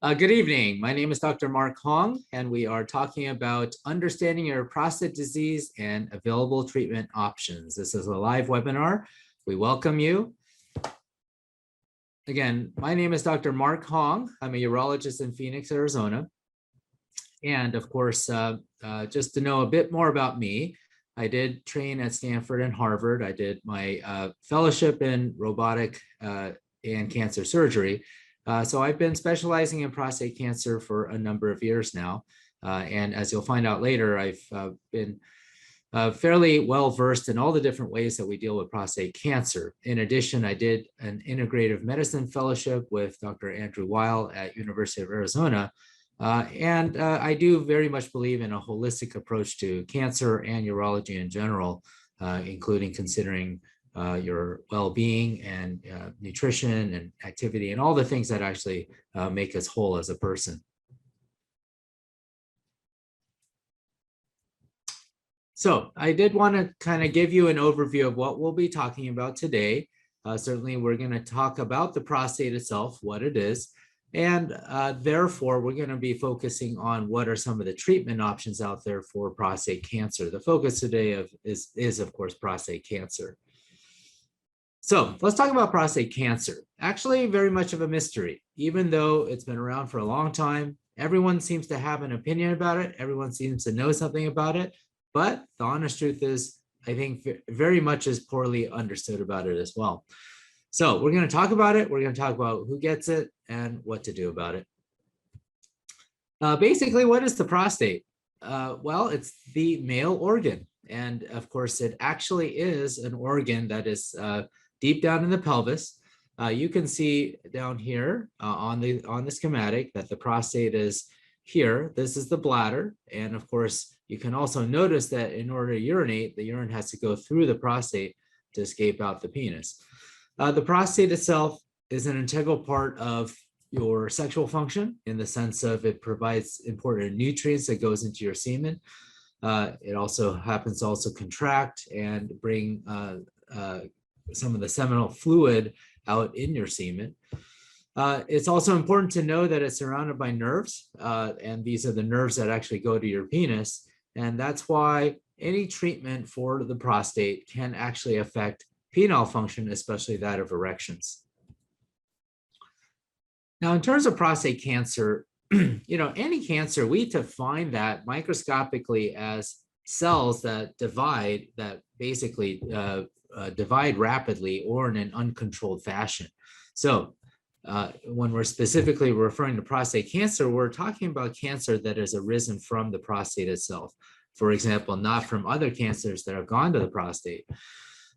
Good evening. My name is Dr. Mark Hong, and we are talking about understanding your prostate disease and available treatment options. This is a live webinar. We welcome you. Again, my name is Dr. Mark Hong. I'm a urologist in Phoenix, Arizona. And of course, just to know a bit more about me, I did train at Stanford and Harvard. I did my fellowship in robotic and cancer surgery. So I've been specializing in prostate cancer for a number of years now. And as you'll find out later, I've been fairly well versed in all the different ways that we deal with prostate cancer. In addition, I did an integrative medicine fellowship with Dr. Andrew Weil at University of Arizona. And I do very much believe in a holistic approach to cancer and urology in general, including considering your well-being and nutrition and activity and all the things that actually make us whole as a person. So I did want to kind of give you an overview of what we'll be talking about today. Certainly, we're going to talk about the prostate itself, what it is, and therefore, we're going to be focusing on what are some of the treatment options out there for prostate cancer. The focus today is of course, prostate cancer. So let's talk about prostate cancer. Actually, very much of a mystery. Even though it's been around for a long time, everyone seems to have an opinion about it. Everyone seems to know something about it. But the honest truth is, I think very much is poorly understood about it as well. So we're going to talk about it. We're going to talk about who gets it and what to do about it. Basically, what is the prostate? Well, it's the male organ. And of course, it actually is an organ that is deep down in the pelvis. You can see down here on the schematic that the prostate is here. This is the bladder. And of course, you can also notice that in order to urinate, the urine has to go through the prostate to escape out the penis. The prostate itself is an integral part of your sexual function in the sense of it provides important nutrients that goes into your semen. It also happens to also contract and bring some of the seminal fluid out in your semen. It's also important to know that it's surrounded by nerves, and these are the nerves that actually go to your penis. And that's why any treatment for the prostate can actually affect penile function, especially that of erections. Now, in terms of prostate cancer, any cancer, we define that microscopically as cells that divide, that basically divide rapidly or in an uncontrolled fashion. So when we're specifically referring to prostate cancer, we're talking about cancer that has arisen from the prostate itself. For example, not from other cancers that have gone to the prostate.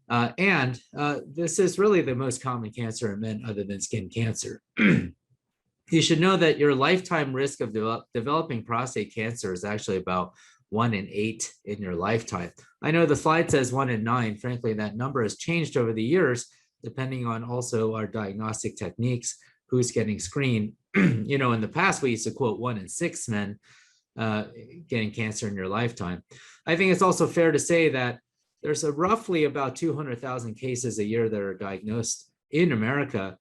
This is really the most common cancer in men other than skin cancer. You should know that your lifetime risk of developing prostate cancer is actually about 1 in 8 in your lifetime. I know the slide says 1 in 9. Frankly, that number has changed over the years, depending on also our diagnostic techniques, who's getting screened. In the past, we used to quote 1 in 6 men getting cancer in your lifetime. I think it's also fair to say that there's roughly about 200,000 cases a year that are diagnosed in America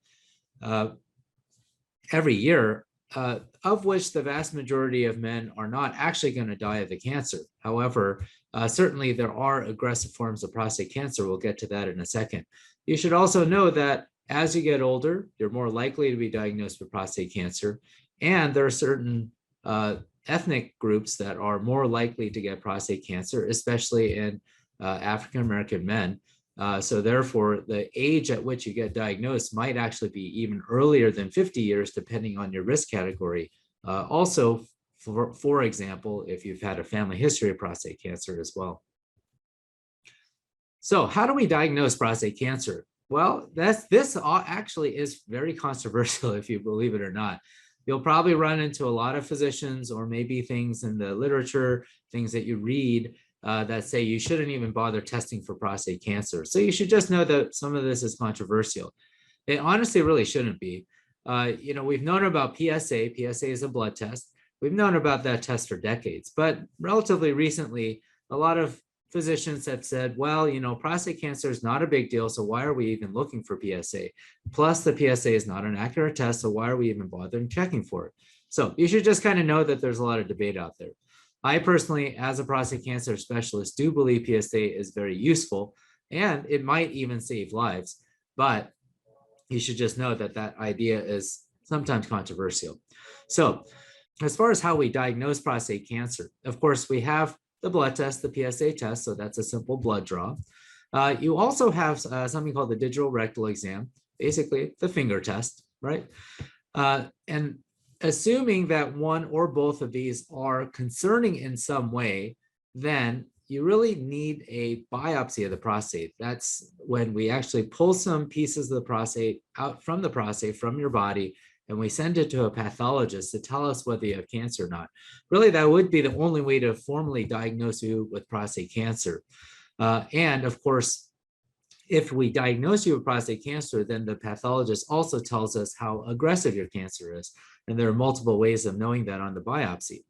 every year, of which the vast majority of men are not actually going to die of the cancer. However, certainly there are aggressive forms of prostate cancer. We'll get to that in a second. You should also know that as you get older, you're more likely to be diagnosed with prostate cancer. And there are certain ethnic groups that are more likely to get prostate cancer, especially in African-American men. So therefore, the age at which you get diagnosed might actually be even earlier than 50 years, depending on your risk category. Also, for example, if you've had a family history of prostate cancer as well. So how do we diagnose prostate cancer? Well, this actually is very controversial, if you believe it or not. You'll probably run into a lot of physicians or maybe things in the literature, things that you read that say you shouldn't even bother testing for prostate cancer. So you should just know that some of this is controversial. It honestly really shouldn't be. We've known about PSA. PSA is a blood test. We've known about that test for decades, but relatively recently, a lot of physicians have said, well, prostate cancer is not a big deal, so why are we even looking for PSA? Plus, the PSA is not an accurate test, so why are we even bothering checking for it? So you should just kind of know that there's a lot of debate out there. I personally, as a prostate cancer specialist, do believe PSA is very useful, and it might even save lives, but you should just know that that idea is sometimes controversial. So as far as how we diagnose prostate cancer, of course, we have the blood test, the PSA test, so that's a simple blood draw. You also have something called the digital rectal exam, basically the finger test, right? And assuming that one or both of these are concerning in some way, then you really need a biopsy of the prostate. That's when we actually pull some pieces of the prostate out from the prostate, from your body, and we send it to a pathologist to tell us whether you have cancer or not. Really, that would be the only way to formally diagnose you with prostate cancer. And of course, if we diagnose you with prostate cancer, then the pathologist also tells us how aggressive your cancer is. And there are multiple ways of knowing that on the biopsy.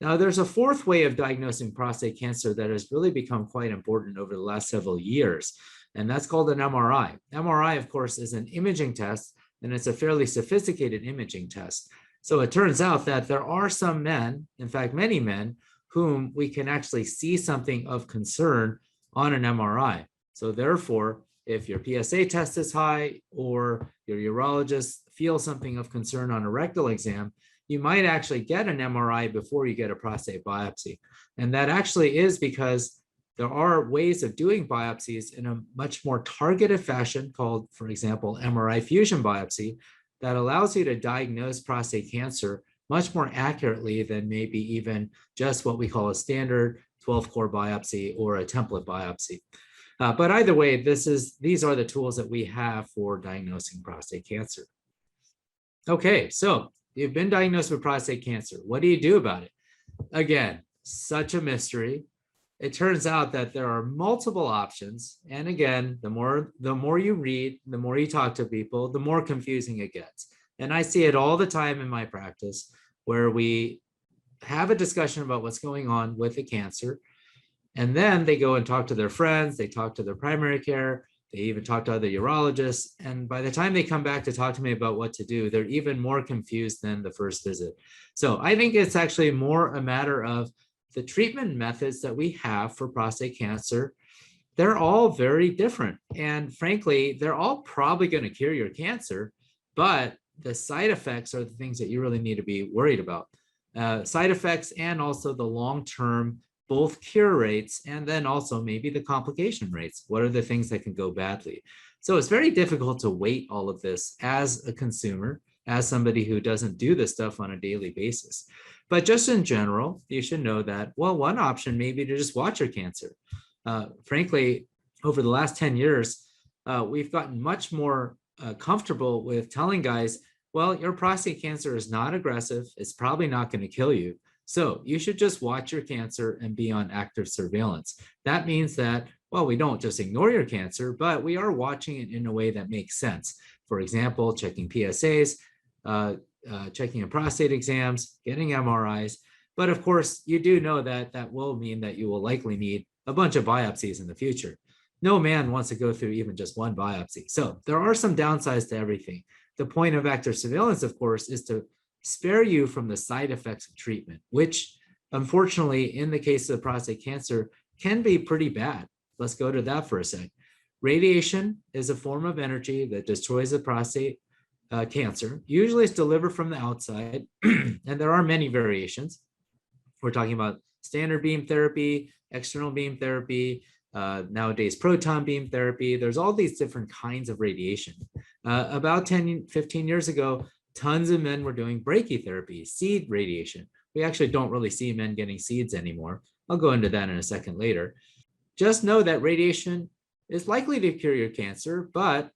Now, there's a fourth way of diagnosing prostate cancer that has really become quite important over the last several years, and that's called an MRI. MRI, of course, is an imaging test, and it's a fairly sophisticated imaging test. So it turns out that there are some men, in fact, many men, whom we can actually see something of concern on an MRI. So therefore, if your PSA test is high or your urologist feels something of concern on a rectal exam, you might actually get an MRI before you get a prostate biopsy. And that actually is because there are ways of doing biopsies in a much more targeted fashion called, for example, MRI fusion biopsy, that allows you to diagnose prostate cancer much more accurately than maybe even just what we call a standard 12-core biopsy or a template biopsy. But either way, these are the tools that we have for diagnosing prostate cancer. Okay, so you've been diagnosed with prostate cancer. What do you do about it? Again, such a mystery. It turns out that there are multiple options. And again, the more you read, the more you talk to people, the more confusing it gets. And I see it all the time in my practice where we have a discussion about what's going on with the cancer. And then they go and talk to their friends, they talk to their primary care, they even talk to other urologists. And by the time they come back to talk to me about what to do, they're even more confused than the first visit. So I think it's actually more a matter of the treatment methods that we have for prostate cancer. They're all very different. And frankly, they're all probably going to cure your cancer, but the side effects are the things that you really need to be worried about. Side effects and also the long-term both cure rates and then also maybe the complication rates. What are the things that can go badly? So it's very difficult to weight all of this as a consumer, as somebody who doesn't do this stuff on a daily basis. But just in general, you should know that, well, one option may be to just watch your cancer. Frankly, over the last 10 years, we've gotten much more comfortable with telling guys, well, your prostate cancer is not aggressive. It's probably not going to kill you. So you should just watch your cancer and be on active surveillance. That means that, well, we don't just ignore your cancer, but we are watching it in a way that makes sense. For example, checking PSAs, checking your prostate exams, getting MRIs. But of course, you do know that that will mean that you will likely need a bunch of biopsies in the future. No man wants to go through even just one biopsy. So there are some downsides to everything. The point of active surveillance, of course, is to spare you from the side effects of treatment, which unfortunately, in the case of prostate cancer, can be pretty bad. Let's go to that for a sec. Radiation is a form of energy that destroys the prostate cancer. Usually it's delivered from the outside, and there are many variations. We're talking about standard beam therapy, external beam therapy, nowadays proton beam therapy. There's all these different kinds of radiation. About 10, 15 years ago, tons of men were doing brachytherapy, seed radiation. We actually don't really see men getting seeds anymore. I'll go into that in a second later. Just know that radiation is likely to cure your cancer, but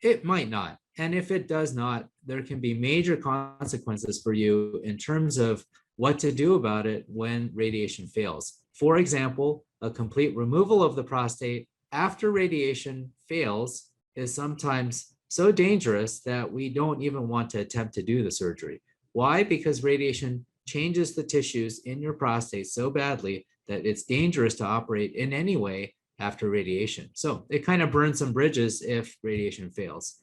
it might not. And if it does not, there can be major consequences for you in terms of what to do about it when radiation fails. For example, a complete removal of the prostate after radiation fails is sometimes so dangerous that we don't even want to attempt to do the surgery. Why? Because radiation changes the tissues in your prostate so badly that it's dangerous to operate in any way after radiation. So it kind of burns some bridges if radiation fails.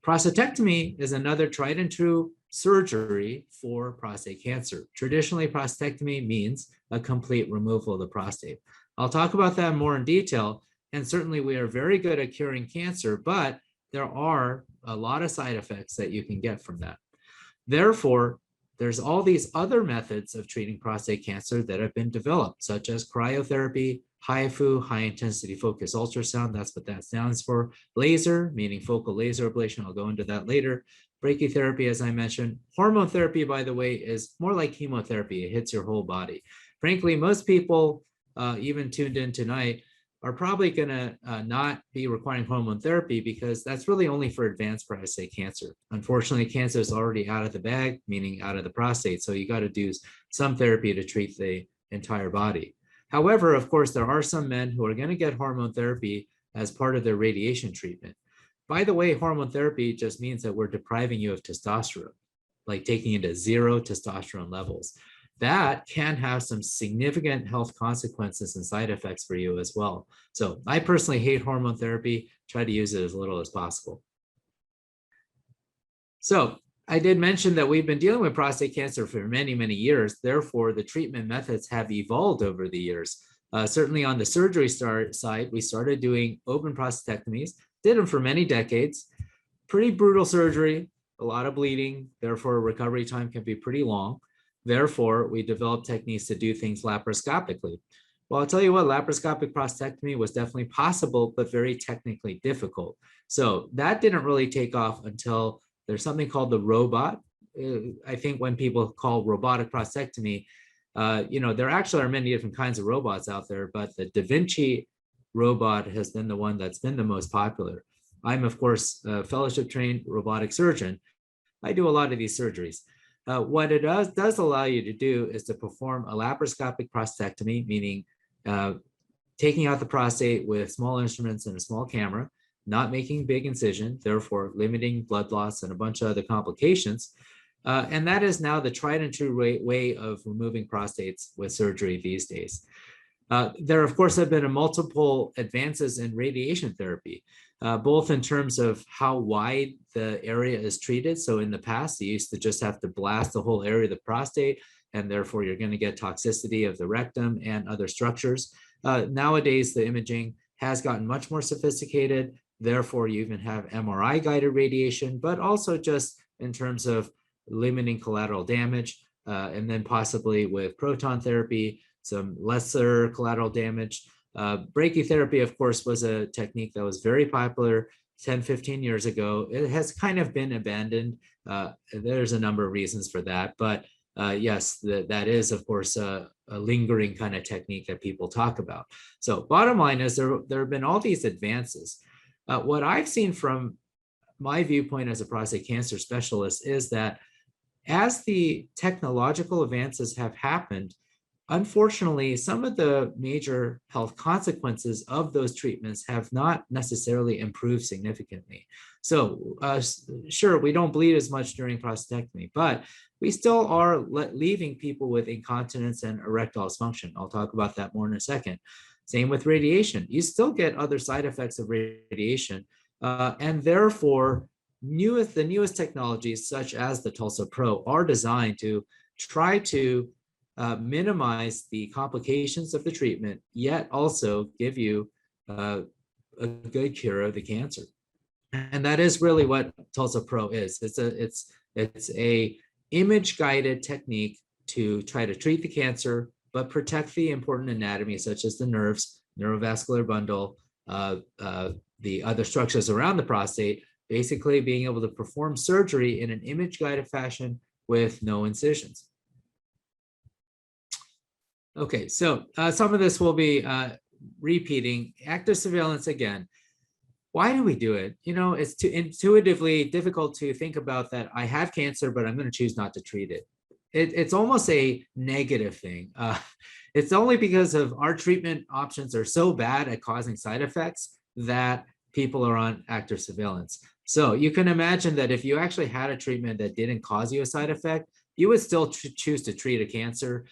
Prostatectomy is another tried and true surgery for prostate cancer. Traditionally, prostatectomy means a complete removal of the prostate. I'll talk about that more in detail, and certainly we are very good at curing cancer, but there are a lot of side effects that you can get from that. Therefore, there's all these other methods of treating prostate cancer that have been developed, such as cryotherapy, HIFU, high intensity focused ultrasound, that's what that stands for, laser, meaning focal laser ablation, I'll go into that later, brachytherapy, as I mentioned. Hormone therapy, by the way, is more like chemotherapy, it hits your whole body. Frankly, most people, even tuned in tonight, are probably going to not be requiring hormone therapy because that's really only for advanced prostate cancer. Unfortunately, cancer is already out of the bag, meaning out of the prostate. So you got to do some therapy to treat the entire body. However, of course, there are some men who are going to get hormone therapy as part of their radiation treatment. By the way, hormone therapy just means that we're depriving you of testosterone, like taking it to 0 testosterone levels. That can have some significant health consequences and side effects for you as well. So I personally hate hormone therapy, try to use it as little as possible. So I did mention that we've been dealing with prostate cancer for many, many years. Therefore, the treatment methods have evolved over the years. Certainly on the surgery side, we started doing open prostatectomies, did them for many decades. Pretty brutal surgery, a lot of bleeding, therefore recovery time can be pretty long. Therefore, we developed techniques to do things laparoscopically. Well, I'll tell you what, laparoscopic prostatectomy was definitely possible, but very technically difficult. So that didn't really take off until there's something called the robot. I think when people call robotic prostatectomy, there actually are many different kinds of robots out there, but the Da Vinci robot has been the one that's been the most popular. I'm, of course, a fellowship trained robotic surgeon. I do a lot of these surgeries. What it does allow you to do is to perform a laparoscopic prostatectomy, meaning taking out the prostate with small instruments and a small camera, not making big incision, therefore limiting blood loss and a bunch of other complications. And that is now the tried and true way of removing prostates with surgery these days. There, of course, have been multiple advances in radiation therapy, both in terms of how wide the area is treated. So in the past, you used to just have to blast the whole area of the prostate, and therefore you're going to get toxicity of the rectum and other structures. Nowadays, the imaging has gotten much more sophisticated. Therefore, you even have MRI guided radiation, but also just in terms of limiting collateral damage, and then possibly with proton therapy, some lesser collateral damage. Brachytherapy, of course, was a technique that was very popular 10, 15 years ago. It has kind of been abandoned. There's a number of reasons for that, but yes, that is, of course, a lingering kind of technique that people talk about. So bottom line is there have been all these advances. What I've seen from my viewpoint as a prostate cancer specialist is that as the technological advances have happened, unfortunately, some of the major health consequences of those treatments have not necessarily improved significantly. So sure, we don't bleed as much during prostatectomy, but we still are leaving people with incontinence and erectile dysfunction. I'll talk about that more in a second. Same with radiation. You still get other side effects of radiation, and therefore, the newest technologies, such as the Tulsa Pro, are designed to try to minimize the complications of the treatment, yet also give you a good cure of the cancer. And that is really what Tulsa Pro is. It's a image-guided technique to try to treat the cancer, but protect the important anatomy, such as the nerves, neurovascular bundle, the other structures around the prostate, basically being able to perform surgery in an image-guided fashion with no incisions. Okay, so some of this will be repeating. Active surveillance again. Why do we do it? It's too intuitively difficult to think about that I have cancer, but I'm going to choose not to treat it. It's almost a negative thing. It's only because of our treatment options are so bad at causing side effects that people are on active surveillance. So you can imagine that if you actually had a treatment that didn't cause you a side effect, you would still choose to treat a cancer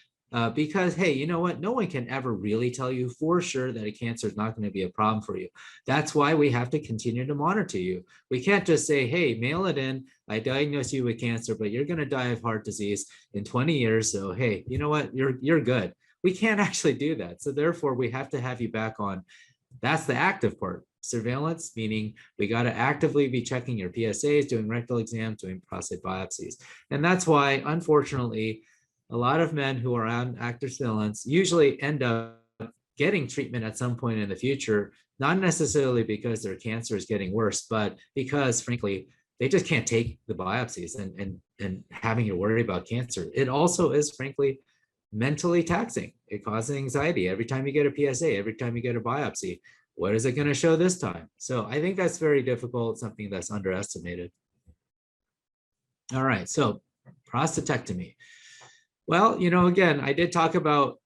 because, hey, you know what? No one can ever really tell you for sure that a cancer is not going to be a problem for you. That's why we have to continue to monitor you. We can't just say, hey, mail it in. I diagnose you with cancer, but you're going to die of heart disease in 20 years. So, hey, you know what? You're good. We can't actually do that. So therefore, we have to have you back on. That's the active part. Surveillance, meaning we got to actively be checking your PSAs, doing rectal exams, doing prostate biopsies. And that's why, unfortunately, a lot of men who are on active surveillance usually end up getting treatment at some point in the future, not necessarily because their cancer is getting worse, but because, frankly, they just can't take the biopsies and having to worry about cancer. It also is, frankly, mentally taxing. It causes anxiety every time you get a PSA, every time you get a biopsy. What is it going to show this time? So I think that's very difficult, something that's underestimated. All right, so prostatectomy. Well, you know, again, I did talk about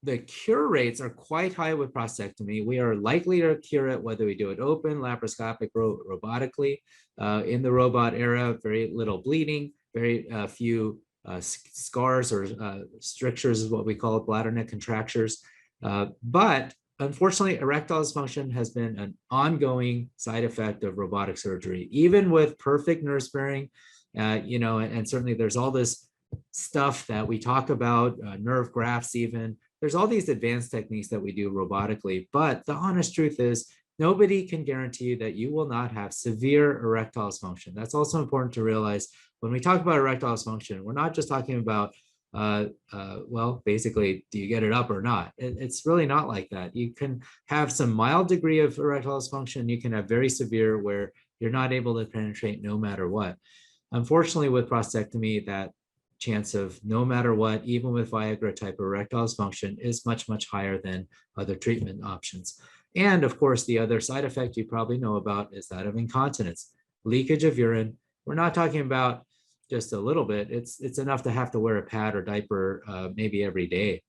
the cure rates are quite high with prostatectomy. We are likely to cure it whether we do it open, laparoscopic, robotically. In the robot era, very little bleeding, very few scars or strictures is what we call it, bladder neck contractures. But unfortunately, erectile dysfunction has been an ongoing side effect of robotic surgery, even with perfect nerve sparing, you know, and certainly there's all this stuff that we talk about, nerve grafts even. There's all these advanced techniques that we do robotically, but the honest truth is nobody can guarantee you that you will not have severe erectile dysfunction. That's also important to realize when we talk about erectile dysfunction. We're not just talking about, well, basically, do you get it up or not? It's really not like that. You can have some mild degree of erectile dysfunction. You can have very severe where you're not able to penetrate no matter what. Unfortunately, with prostatectomy, that chance of no matter what, even with Viagra type of erectile dysfunction, is much, much higher than other treatment options. And of course, the other side effect you probably know about is that of incontinence, leakage of urine. We're not talking about just a little bit. It's enough to have to wear a pad or diaper maybe every day.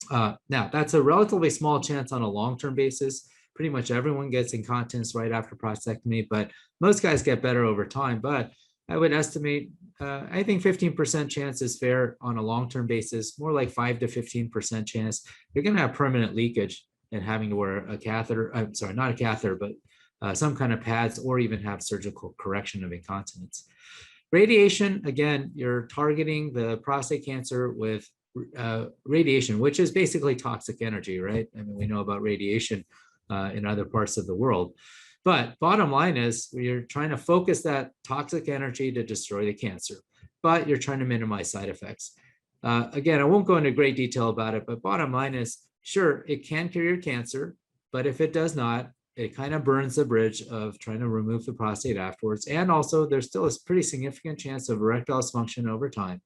Now, that's a relatively small chance on a long-term basis. Pretty much everyone gets incontinence right after prostatectomy, but most guys get better over time. But I would estimate, I think 15% chance is fair on a long-term basis, more like 5 to 15% chance. You're going to have permanent leakage and having to wear a catheter, I'm sorry, not a catheter, but some kind of pads or even have surgical correction of incontinence. Radiation, again, you're targeting the prostate cancer with radiation, which is basically toxic energy, right? I mean, we know about radiation in other parts of the world. But bottom line is you're trying to focus that toxic energy to destroy the cancer, but you're trying to minimize side effects. Again, I won't go into great detail about it, but bottom line is, sure, it can cure your cancer, but if it does not, it kind of burns the bridge of trying to remove the prostate afterwards. And also, there's still a pretty significant chance of erectile dysfunction over time.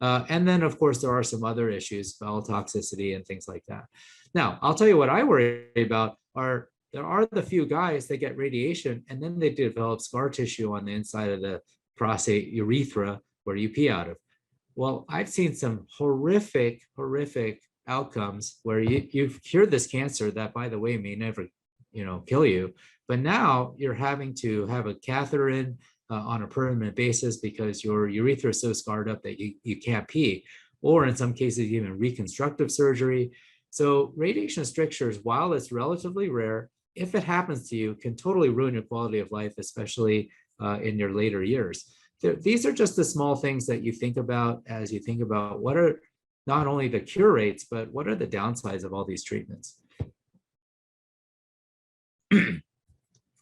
And then, of course, there are some other issues, bowel toxicity and things like that. Now, I'll tell you what I worry about are there are the few guys that get radiation and then they develop scar tissue on the inside of the prostate urethra where you pee out of. Well, I've seen some horrific outcomes where you've cured this cancer that, by the way, may never, kill you. But now you're having to have a catheter in on a permanent basis because your urethra is so scarred up that you can't pee, or in some cases, even reconstructive surgery. So radiation strictures, while it's relatively rare, if it happens to you, can totally ruin your quality of life, especially in your later years. These are just the small things that you think about as you think about what are not only the cure rates, but what are the downsides of all these treatments.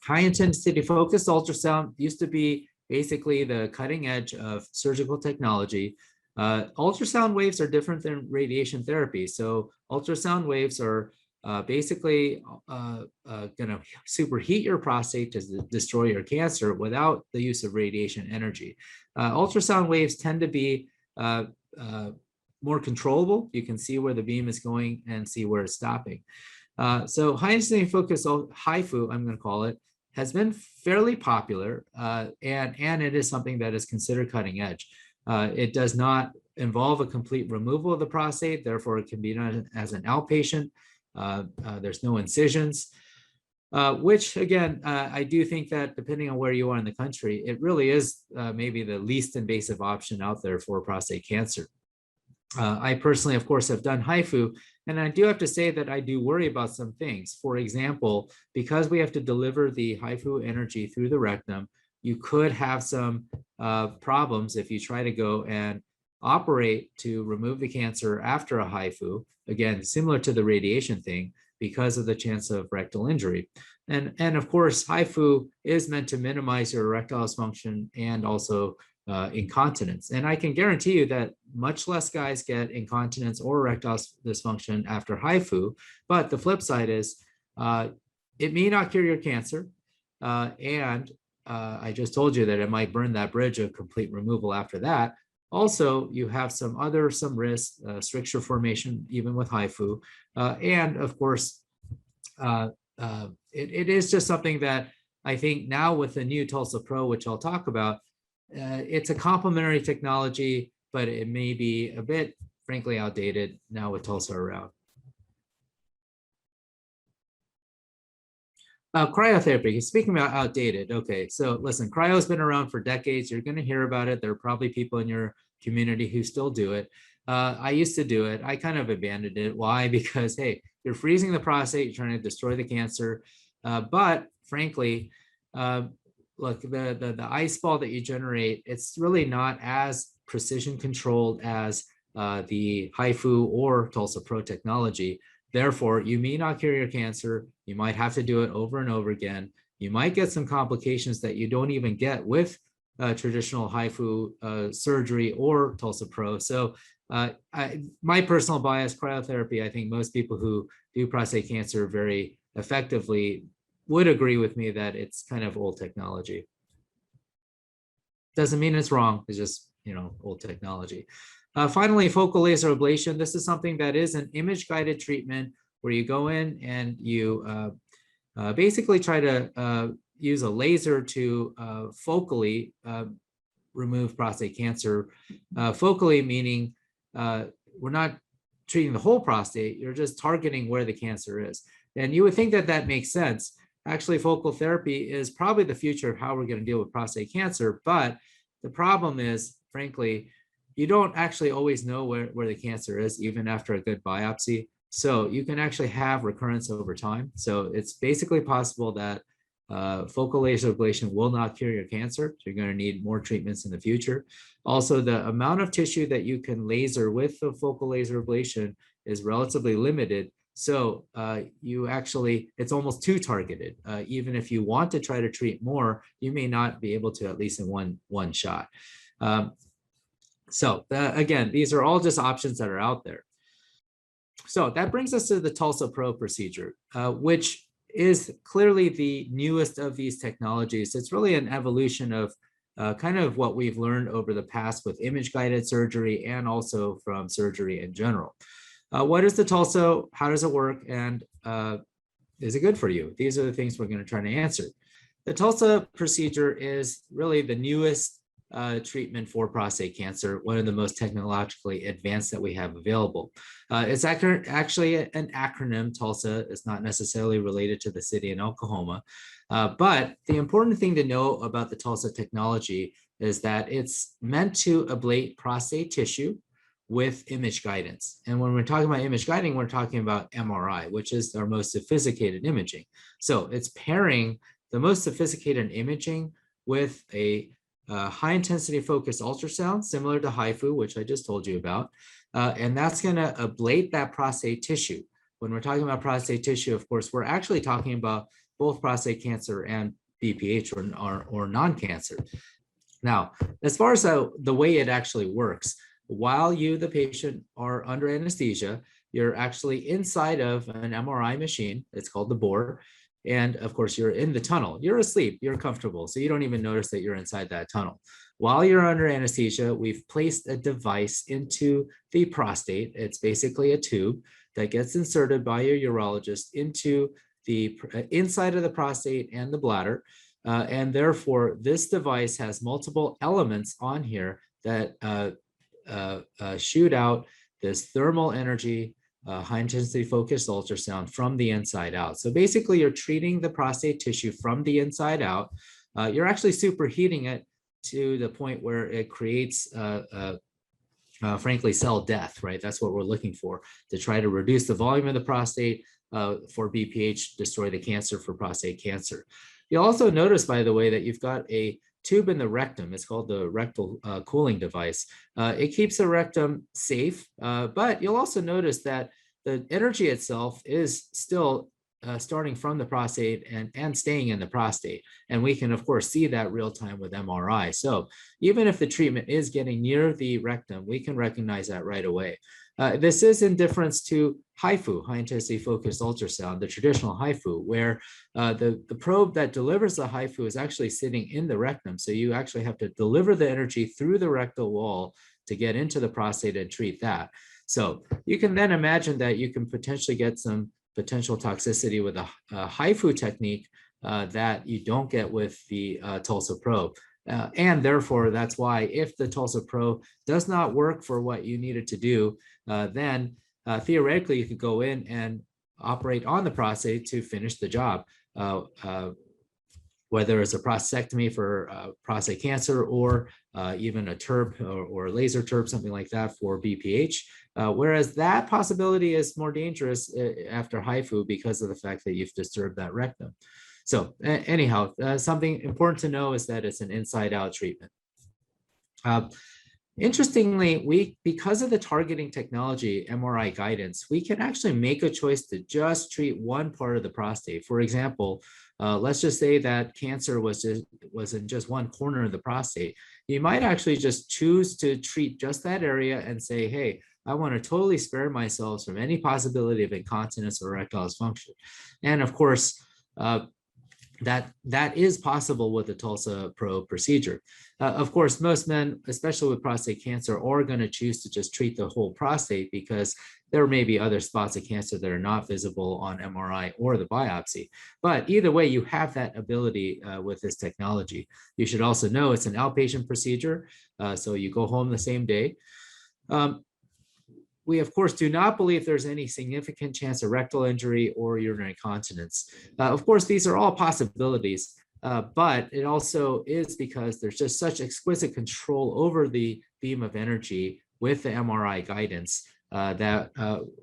High intensity focused ultrasound used to be basically the cutting edge of surgical technology. Ultrasound waves are different than radiation therapy. So ultrasound waves are basically going to superheat your prostate to destroy your cancer without the use of radiation energy. Ultrasound waves tend to be more controllable. You can see where the beam is going and see where it's stopping. So high intensity focus, HIFU, I'm going to call it, has been fairly popular, and it is something that is considered cutting edge. It does not involve a complete removal of the prostate, therefore it can be done as an outpatient. There's no incisions. which again, I do think that depending on where you are in the country, it really is maybe the least invasive option out there for prostate cancer. I personally, of course, have done HIFU, and I do have to say that I do worry about some things. For example, because we have to deliver the HIFU energy through the rectum, you could have some problems if you try to go and operate to remove the cancer after a HIFU, again, similar to the radiation thing, because of the chance of rectal injury. And of course, HIFU is meant to minimize your erectile dysfunction and also incontinence. And I can guarantee you that much less guys get incontinence or erectile dysfunction after HIFU. But the flip side is it may not cure your cancer. And I just told you that it might burn that bridge of complete removal after that. Also, you have some risks, stricture formation, even with HIFU. And of course, it is just something that I think now with the new Tulsa Pro, which I'll talk about, it's a complementary technology, but it may be a bit, frankly, outdated now with Tulsa around. Cryotherapy, speaking about outdated, okay, so listen, cryo has been around for decades. You're going to hear about it. There are probably people in your community who still do it. I used to do it. I kind of abandoned it. Why? Because, hey, you're freezing the prostate, you're trying to destroy the cancer. But frankly, look, the ice ball that you generate, it's really not as precision controlled as the HIFU or Tulsa Pro technology. Therefore, you may not cure your cancer. You might have to do it over and over again. You might get some complications that you don't even get with traditional HIFU surgery or Tulsa Pro. So my personal bias, cryotherapy, I think most people who do prostate cancer very effectively would agree with me that it's kind of old technology. Doesn't mean it's wrong. It's just, old technology. Finally, focal laser ablation. This is something that is an image-guided treatment where you go in and you basically try to use a laser to focally remove prostate cancer. Focally meaning we're not treating the whole prostate, you're just targeting where the cancer is. And you would think that that makes sense. Actually, focal therapy is probably the future of how we're going to deal with prostate cancer. But the problem is, frankly, you don't actually always know where the cancer is, even after a good biopsy. So you can actually have recurrence over time. So it's basically possible that focal laser ablation will not cure your cancer. So you're going to need more treatments in the future. Also, the amount of tissue that you can laser with the focal laser ablation is relatively limited. So it's almost too targeted. Even if you want to try to treat more, you may not be able to, at least in one shot. So again, these are all just options that are out there. So that brings us to the Tulsa Pro procedure, which is clearly the newest of these technologies. It's really an evolution of kind of what we've learned over the past with image-guided surgery and also from surgery in general. What is the Tulsa? How does it work? And is it good for you? These are the things we're going to try to answer. The Tulsa procedure is really the newest treatment for prostate cancer, one of the most technologically advanced that we have available. It's actually an acronym. Tulsa is not necessarily related to the city in Oklahoma. But the important thing to know about the Tulsa technology is that it's meant to ablate prostate tissue with image guidance. And when we're talking about image guiding, we're talking about MRI, which is our most sophisticated imaging. So it's pairing the most sophisticated imaging with a high intensity focused ultrasound, similar to HIFU, which I just told you about. And that's going to ablate that prostate tissue. When we're talking about prostate tissue, of course, we're actually talking about both prostate cancer and BPH or non-cancer. Now, as far as the way it actually works, while you, the patient, are under anesthesia, you're actually inside of an MRI machine. It's called the bore. And of course, you're in the tunnel. You're asleep, you're comfortable, so you don't even notice that you're inside that tunnel. While you're under anesthesia, we've placed a device into the prostate. It's basically a tube that gets inserted by your urologist into the inside of the prostate and the bladder. And therefore, this device has multiple elements on here that shoot out this thermal energy high intensity focused ultrasound from the inside out. So basically you're treating the prostate tissue from the inside out. You're actually superheating it to the point where it creates frankly, cell death, right? That's what we're looking for, to try to reduce the volume of the prostate for BPH, destroy the cancer for prostate cancer. You'll also notice, by the way, that you've got a tube in the rectum. It's called the rectal cooling device. It keeps the rectum safe, but you'll also notice that the energy itself is still starting from the prostate and staying in the prostate. And we can, of course, see that real time with MRI. So even if the treatment is getting near the rectum, we can recognize that right away. This is in difference to HIFU, high intensity focused ultrasound, the traditional HIFU, where the probe that delivers the HIFU is actually sitting in the rectum. So you actually have to deliver the energy through the rectal wall to get into the prostate and treat that. So you can then imagine that you can potentially get some potential toxicity with a HIFU technique that you don't get with the Tulsa Pro. And therefore, that's why if the Tulsa Pro does not work for what you need it to do, then theoretically you could go in and operate on the prostate to finish the job, whether it's a prostatectomy for prostate cancer or even a TURP or laser TURP, something like that for BPH. Whereas that possibility is more dangerous after HIFU because of the fact that you've disturbed that rectum. So anyhow, something important to know is that it's an inside-out treatment. Interestingly, because of the targeting technology, MRI guidance, we can actually make a choice to just treat one part of the prostate. For example, let's just say that cancer was in just one corner of the prostate. You might actually just choose to treat just that area and say, hey, I want to totally spare myself from any possibility of incontinence or erectile dysfunction. And of course, that is possible with the Tulsa Pro procedure. Of course, most men, especially with prostate cancer, are going to choose to just treat the whole prostate because there may be other spots of cancer that are not visible on MRI or the biopsy. But either way, you have that ability with this technology. You should also know it's an outpatient procedure, so you go home the same day. We, of course, do not believe there's any significant chance of rectal injury or urinary incontinence. Of course, these are all possibilities, but it also is because there's just such exquisite control over the beam of energy with the MRI guidance that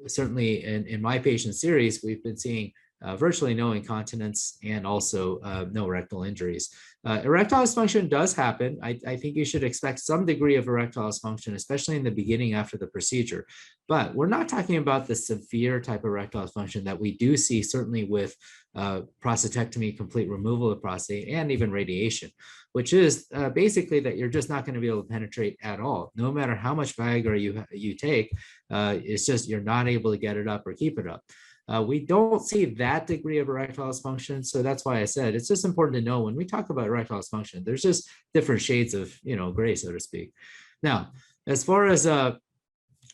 certainly in my patient series, we've been seeing virtually no incontinence and also no rectal injuries. Erectile dysfunction does happen. I think you should expect some degree of erectile dysfunction, especially in the beginning after the procedure. But we're not talking about the severe type of erectile dysfunction that we do see certainly with prostatectomy, complete removal of prostate, and even radiation, which is basically that you're just not going to be able to penetrate at all. No matter how much Viagra you take, it's just you're not able to get it up or keep it up. We don't see that degree of erectile dysfunction. So that's why I said it's just important to know when we talk about erectile dysfunction, there's just different shades of, gray, so to speak. Now, as far as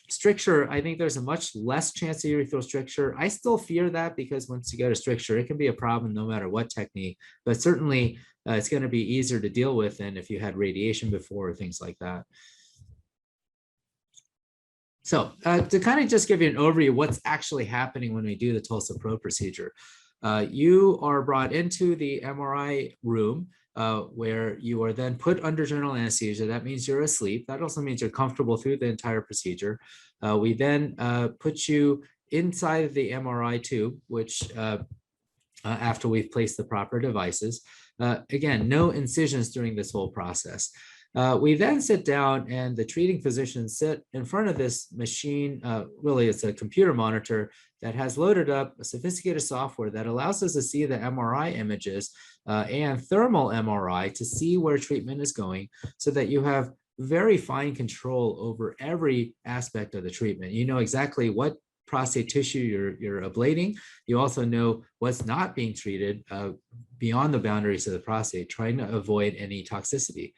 stricture, I think there's a much less chance of urethral stricture. I still fear that because once you get a stricture, it can be a problem no matter what technique, but certainly it's going to be easier to deal with than if you had radiation before or things like that. So to kind of just give you an overview of what's actually happening when we do the Tulsa Pro procedure, you are brought into the MRI room where you are then put under general anesthesia. That means you're asleep. That also means you're comfortable through the entire procedure. We then put you inside of the MRI tube, which after we've placed the proper devices. Again, no incisions during this whole process. We then sit down and the treating physicians sit in front of this machine. Really, it's a computer monitor that has loaded up a sophisticated software that allows us to see the MRI images and thermal MRI to see where treatment is going so that you have very fine control over every aspect of the treatment. You know exactly what prostate tissue you're ablating. You also know what's not being treated beyond the boundaries of the prostate, trying to avoid any toxicity.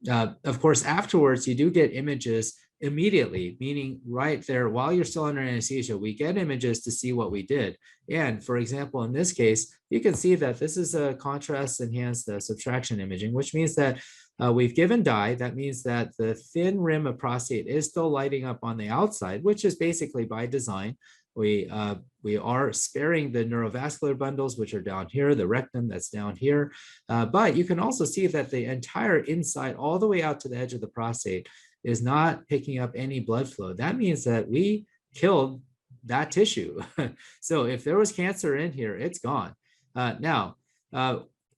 Of course, afterwards, you do get images immediately, meaning right there while you're still under anesthesia, we get images to see what we did. And for example, in this case, you can see that this is a contrast enhanced subtraction imaging, which means that We've given dye. That means that the thin rim of prostate is still lighting up on the outside, which is basically by design. We are sparing the neurovascular bundles, which are down here, the rectum that's down here. But you can also see that the entire inside, all the way out to the edge of the prostate, is not picking up any blood flow. That means that we killed that tissue. So if there was cancer in here, it's gone. Now,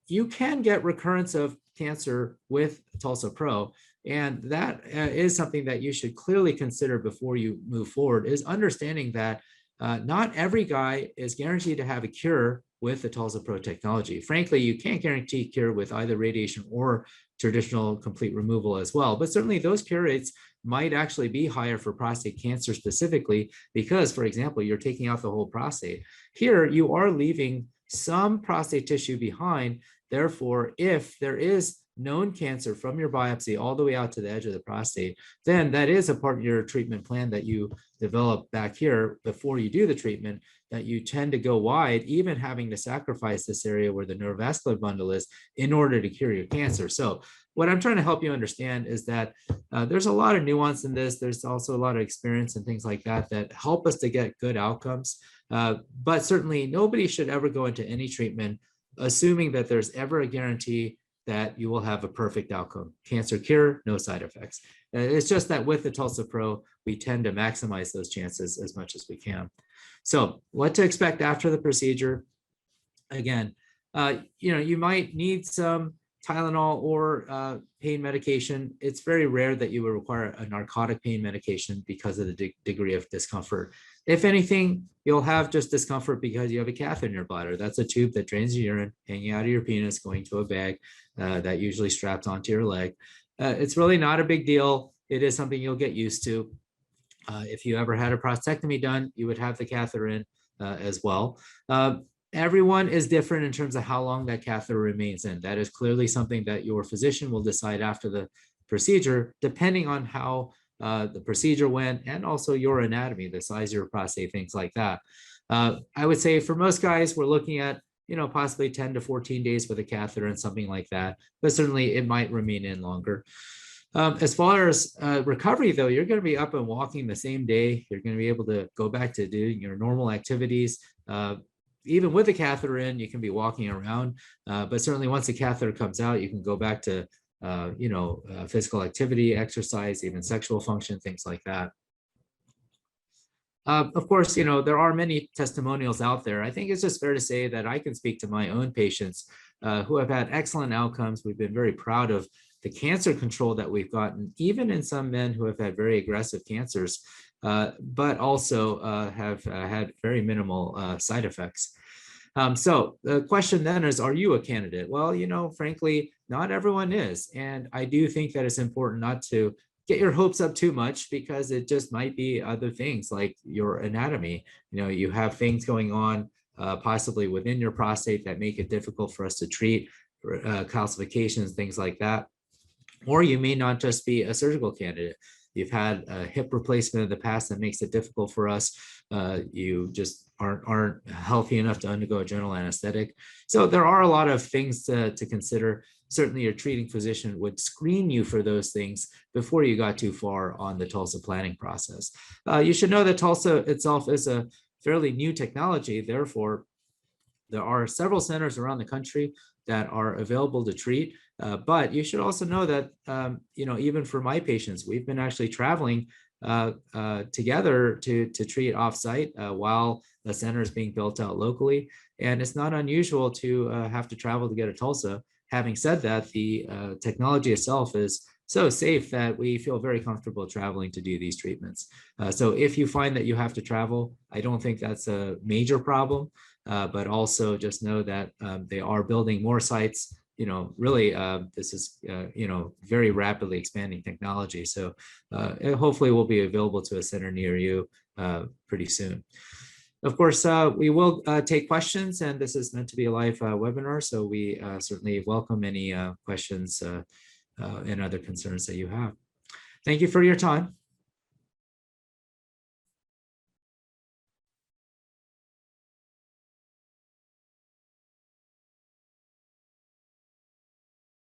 you can get recurrence of cancer with Tulsa Pro. And that is something that you should clearly consider before you move forward, is understanding that not every guy is guaranteed to have a cure with the Tulsa Pro technology. Frankly, you can't guarantee cure with either radiation or traditional complete removal as well. But certainly those cure rates might actually be higher for prostate cancer specifically because, for example, you're taking out the whole prostate. Here, you are leaving some prostate tissue behind. Therefore, if there is known cancer from your biopsy all the way out to the edge of the prostate, then that is a part of your treatment plan that you develop back here before you do the treatment, that you tend to go wide, even having to sacrifice this area where the neurovascular bundle is in order to cure your cancer. So what I'm trying to help you understand is that there's a lot of nuance in this. There's also a lot of experience and things like that that help us to get good outcomes. But certainly nobody should ever go into any treatment assuming that there's ever a guarantee that you will have a perfect outcome. Cancer cure, no side effects. It's just that with the Tulsa Pro, we tend to maximize those chances as much as we can. So what to expect after the procedure? Again, you might need some Tylenol or pain medication. It's very rare that you will require a narcotic pain medication because of the degree of discomfort. If anything, you'll have just discomfort because you have a catheter in your bladder. That's a tube that drains the urine hanging out of your penis, going to a bag that usually straps onto your leg. It's really not a big deal. It is something you'll get used to. If you ever had a prostatectomy done, you would have the catheter in as well. Everyone is different in terms of how long that catheter remains in. That is clearly something that your physician will decide after the procedure, depending on how the procedure went and also your anatomy, the size of your prostate, things like that. I would say for most guys, we're looking at possibly 10 to 14 days with a catheter and something like that, but certainly it might remain in longer. As far as recovery, though, you're going to be up and walking the same day. You're going to be able to go back to doing your normal activities. Even with a catheter in, you can be walking around, but certainly once the catheter comes out, you can go back to, physical activity, exercise, even sexual function, things like that. Of course, there are many testimonials out there. I think it's just fair to say that I can speak to my own patients who have had excellent outcomes. We've been very proud of the cancer control that we've gotten, even in some men who have had very aggressive cancers, but also have had very minimal side effects. So the question then is, are you a candidate? Well, frankly, not everyone is. And I do think that it's important not to get your hopes up too much, because it just might be other things like your anatomy. You have things going on possibly within your prostate that make it difficult for us to treat, calcifications, things like that. Or you may not just be a surgical candidate. You've had a hip replacement in the past that makes it difficult for us. You just aren't healthy enough to undergo a general anesthetic. So there are a lot of things to consider. Certainly your treating physician would screen you for those things before you got too far on the Tulsa planning process. You should know that Tulsa itself is a fairly new technology. Therefore, there are several centers around the country that are available to treat. But you should also know that, even for my patients, we've been actually traveling together to treat offsite while the center is being built out locally. And it's not unusual to have to travel to get a Tulsa. Having said that, the technology itself is so safe that we feel very comfortable traveling to do these treatments. So if you find that you have to travel, I don't think that's a major problem, but also just know that they are building more sites. Really, this is, very rapidly expanding technology. So it hopefully will be available to a center near you pretty soon. Of course, we will take questions, and this is meant to be a live webinar. So we certainly welcome any questions and other concerns that you have. Thank you for your time.